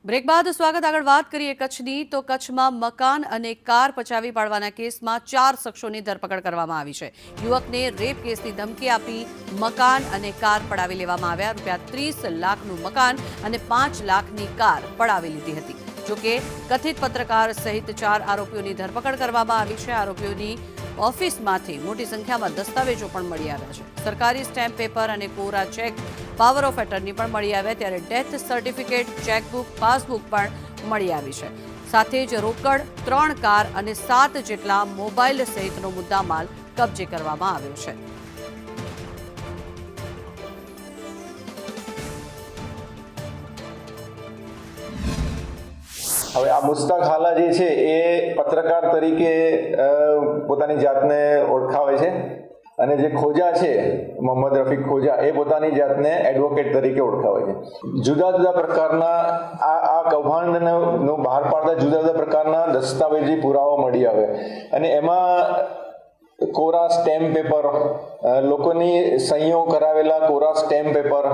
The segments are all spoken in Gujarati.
બ્રેક બાદ સ્વાગત। આગળ વાત કરીએ કચ્છની, તો કચ્છમાં મકાન અને કાર પચાવી પાડવાના કેસમાં 4 શખ્સોની ધરપકડ કરવામાં આવી છે। યુવકને રેપ કેસની ધમકી આપી મકાન અને કાર પડાવી લેવામાં આવ્યા। ₹30 લાખનું મકાન અને 5 લાખની કાર પડાવી લીધી હતી। જોકે કથિત પત્રકાર સહિત 4 આરોપીઓની ધરપકડ કરવામાં આવી છે। આરોપીઓની ઓફિસમાંથી મોટી સંખ્યામાં દસ્તાવેજો પણ મળી આવ્યા છે। સરકારી સ્ટેમ્પ પેપર અને કોરા ચેક પાવર ઓફ એટર્ની પણ મળી આવ્યા, ત્યારે ડેથ સર્ટિફિકેટ, ચેકબુક, પાસબુક પણ મળી આવી છે। સાથે જ રોકડ, 3 કાર અને 7 જેટલા મોબાઈલ સહિતનો મુદ્દામાલ કબજે કરવામાં આવ્યો છે। હવે આ મુસ્ताक हाला જે છે એ પત્રકાર તરીકે પોતાની જાતને ઓળખાવે છે અને જે ખોજા છે મોહમ્મદ રફીક ખોજા એ પોતાની જાતને એડવોકેટ તરીકે ઓળખાવે છે। જુદા જુદા પ્રકારના આ કૌભાંડનો બહાર પાડતા જુદા જુદા પ્રકારના દસ્તાવેજી પુરાવા મળી આવે અને એમાં કોરા સ્ટેમ્પ પેપર, લોકોની સહીઓ કરાવેલા કોરા સ્ટેમ્પ પેપર,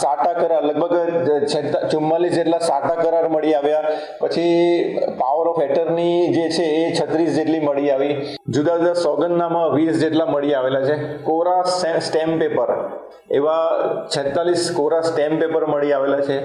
સાટા કરાર લગભગ 44 જેટલા સાટા કરાર મળી આવ્યા। પછી પાવર ઓફ એટર્ની જે છે એ 36 જેટલી મળી આવી। જુદા જુદા સોગંદનામા 20 જેટલા મળી આવેલા છે। કોરા સ્ટેમ્પ પેપર એવા 46 કોરા સ્ટેમ્પ પેપર મળી આવેલા છે।